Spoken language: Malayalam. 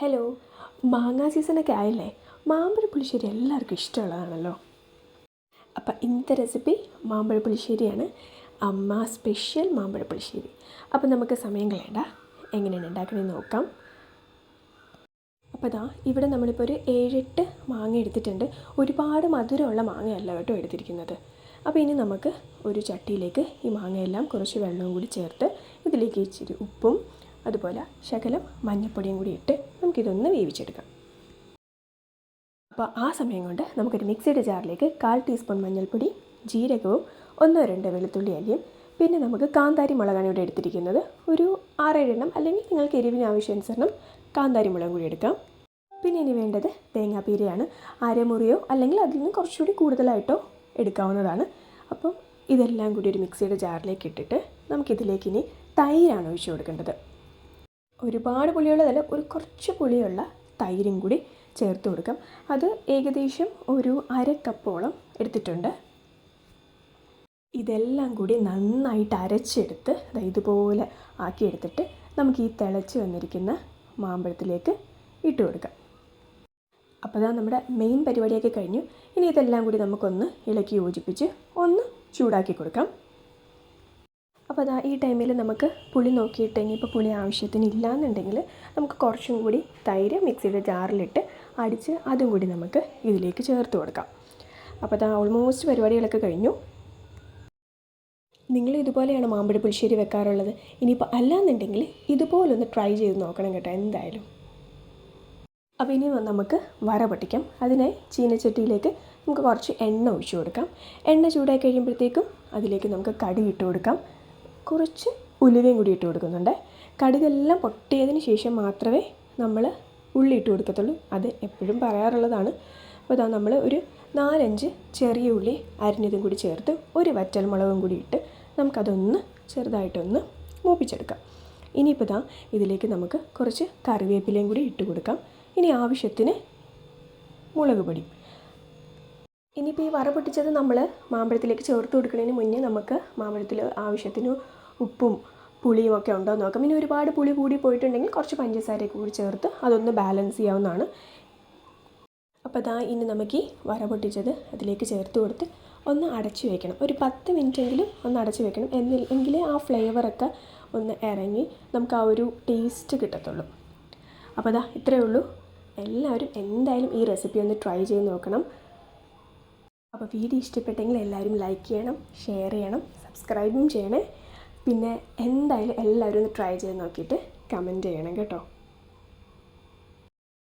ഹലോ, മാങ്ങാ സീസണൊക്കെ ആയില്ലേ? മാമ്പഴ പുളിശ്ശേരി എല്ലാവർക്കും ഇഷ്ടമുള്ളതാണല്ലോ. അപ്പം ഇന്നത്തെ റെസിപ്പി മാമ്പഴ പുളിശ്ശേരിയാണ്. അമ്മ സ്പെഷ്യൽ മാമ്പഴ പുളിശ്ശേരി. അപ്പം നമുക്ക് സമയം കളയണ്ട, എങ്ങനെയാണ് ഉണ്ടാക്കണമെന്ന് നോക്കാം. അപ്പോൾ ഇവിടെ നമ്മളിപ്പോൾ ഒരു 7-8 മാങ്ങ എടുത്തിട്ടുണ്ട്. ഒരുപാട് മധുരമുള്ള മാങ്ങയല്ല കേട്ടോ എടുത്തിരിക്കുന്നത്. അപ്പോൾ ഇനി നമുക്ക് ഒരു ചട്ടിയിലേക്ക് ഈ മാങ്ങയെല്ലാം കുറച്ച് വെള്ളവും കൂടി ചേർത്ത് ഇതിലേക്ക് ഇച്ചിരി ഉപ്പും അതുപോലെ ശകലം മഞ്ഞൾപ്പൊടിയും കൂടി ഇട്ട് നമുക്കിതൊന്ന് വേവിച്ചെടുക്കാം. അപ്പോൾ ആ സമയം കൊണ്ട് നമുക്കൊരു മിക്സിയുടെ ജാറിലേക്ക് 1/4 ടീസ്പൂൺ മഞ്ഞൾപ്പൊടി, ജീരകവും 1-2 വെളുത്തുള്ളി അല്ലിയും, പിന്നെ നമുക്ക് കാന്താരി മുളകാണ് ഇവിടെ എടുത്തിരിക്കുന്നത്. ഒരു 6-7 എണ്ണം, അല്ലെങ്കിൽ നിങ്ങൾക്ക് എരിവിന് ആവശ്യാനുസരണം കാന്താരി മുളകും കൂടി എടുക്കാം. പിന്നെ ഇനി വേണ്ടത് തേങ്ങാപ്പീരയാണ്. അരമുറിയോ അല്ലെങ്കിൽ അതിൽ നിന്ന് കുറച്ചുകൂടി കൂടുതലായിട്ടോ എടുക്കാവുന്നതാണ്. അപ്പം ഇതെല്ലാം കൂടി ഒരു മിക്സിയുടെ ജാറിലേക്ക് ഇട്ടിട്ട് നമുക്കിതിലേക്ക് ഇനി തൈരാണ് ഒഴിച്ചു കൊടുക്കേണ്ടത്. ഒരുപാട് പുളിയുള്ളതല്ല, ഒരു കുറച്ച് പുളിയുള്ള തൈരും കൂടി ചേർത്ത് കൊടുക്കാം. അത് ഏകദേശം ഒരു 1/2 കപ്പോളം എടുത്തിട്ടുണ്ട്. ഇതെല്ലാം കൂടി നന്നായിട്ട് അരച്ചെടുത്ത് ഇതുപോലെ ആക്കിയെടുത്തിട്ട് നമുക്ക് ഈ തിളച്ച് വന്നിരിക്കുന്ന മാമ്പഴത്തിലേക്ക് ഇട്ട് കൊടുക്കാം. അപ്പോൾ നമ്മുടെ മെയിൻ പരിപാടിയൊക്കെ കഴിഞ്ഞു. ഇനി ഇതെല്ലാം കൂടി നമുക്കൊന്ന് ഇളക്കി യോജിപ്പിച്ച് ഒന്ന് ചൂടാക്കി കൊടുക്കാം. അപ്പോൾ ഈ ടൈമിൽ നമുക്ക് പുളി നോക്കിയിട്ട് ഇനിയിപ്പോൾ പുളി ആവശ്യത്തിന് ഇല്ലയെന്നുണ്ടെങ്കിൽ നമുക്ക് കുറച്ചും കൂടി തൈര് മിക്സിയുടെ ജാറിലിട്ട് അടിച്ച് അതും കൂടി നമുക്ക് ഇതിലേക്ക് ചേർത്ത് കൊടുക്കാം. അപ്പോൾ ഓൾമോസ്റ്റ് പരിപാടികളൊക്കെ കഴിഞ്ഞു. നിങ്ങൾ ഇതുപോലെയാണ് മാമ്പഴ പുളിശ്ശേരി വെക്കാറുള്ളത്? ഇനിയിപ്പോൾ അല്ലാന്നുണ്ടെങ്കിൽ ഇതുപോലൊന്ന് ട്രൈ ചെയ്ത് നോക്കണം കേട്ടോ, എന്തായാലും. അപ്പോൾ ഇനി നമുക്ക് വറ പൊട്ടിക്കാം. അതിനായി ചീനച്ചട്ടിയിലേക്ക് നമുക്ക് കുറച്ച് എണ്ണ ഒഴിച്ചു കൊടുക്കാം. എണ്ണ ചൂടായി കഴിയുമ്പോഴത്തേക്കും അതിലേക്ക് നമുക്ക് കടുക് ഇട്ട് കൊടുക്കാം. കുറച്ച് ഉലുവയും കൂടി ഇട്ട് കൊടുക്കുന്നുണ്ട്. കടുകെല്ലാം പൊട്ടിയതിന് ശേഷം മാത്രമേ നമ്മൾ ഉള്ളി ഇട്ട് കൊടുക്കത്തുള്ളൂ. അത് എപ്പോഴും പറയാറുള്ളതാണ്. അപ്പോൾ നമ്മൾ ഒരു 4-5 ചെറിയ ഉള്ളി അരിഞ്ഞതും കൂടി ചേർത്ത് ഒരു വറ്റൽമുളകും കൂടി ഇട്ട് നമുക്കതൊന്ന് ചെറുതായിട്ടൊന്ന് മൂപ്പിച്ചെടുക്കാം. ഇനിയിപ്പോൾ ഇതിലേക്ക് നമുക്ക് കുറച്ച് കറിവേപ്പിലയും കൂടി ഇട്ട് കൊടുക്കാം. ഇനി ആവശ്യത്തിന് മുളക് പൊടി. ഇനിയിപ്പോൾ ഈ വറ പൊട്ടിച്ചത് നമ്മൾ മാമ്പഴത്തിലേക്ക് ചേർത്ത് കൊടുക്കുന്നതിന് മുന്നേ നമുക്ക് മാമ്പഴത്തിൽ ആവശ്യത്തിന് ഉപ്പും പുളിയും ഒക്കെ ഉണ്ടോ എന്ന് നോക്കാം. ഇനി ഒരുപാട് പുളി കൂടി പോയിട്ടുണ്ടെങ്കിൽ കുറച്ച് പഞ്ചസാരയൊക്കെ കൂടി ചേർത്ത് അതൊന്ന് ബാലൻസ് ചെയ്യാവുന്നതാണ്. അപ്പോൾ ഇനി നമുക്ക് ഈ വറ പൊട്ടിച്ചത് അതിലേക്ക് ചേർത്ത് കൊടുത്ത് ഒന്ന് അടച്ചു വയ്ക്കണം. ഒരു 10 മിനിറ്റെങ്കിലും ഒന്ന് അടച്ചു വയ്ക്കണം. എങ്കിലേ ആ ഫ്ലേവറൊക്കെ ഒന്ന് ഇറങ്ങി നമുക്ക് ആ ഒരു ടേസ്റ്റ് കിട്ടത്തുള്ളൂ. അപ്പോൾ ഇത്രയേ ഉള്ളൂ. എല്ലാവരും എന്തായാലും ഈ റെസിപ്പി ഒന്ന് ട്രൈ ചെയ്ത് നോക്കണം. അപ്പോൾ വീഡിയോ ഇഷ്ടപ്പെട്ടെങ്കിൽ എല്ലാവരും ലൈക്ക് ചെയ്യണം, ഷെയർ ചെയ്യണം, സബ്സ്ക്രൈബും ചെയ്യണേ. പിന്നെ എന്തായാലും എല്ലാവരും ഒന്ന് ട്രൈ ചെയ്ത് നോക്കിയിട്ട് കമൻറ്റ് ചെയ്യണം കേട്ടോ.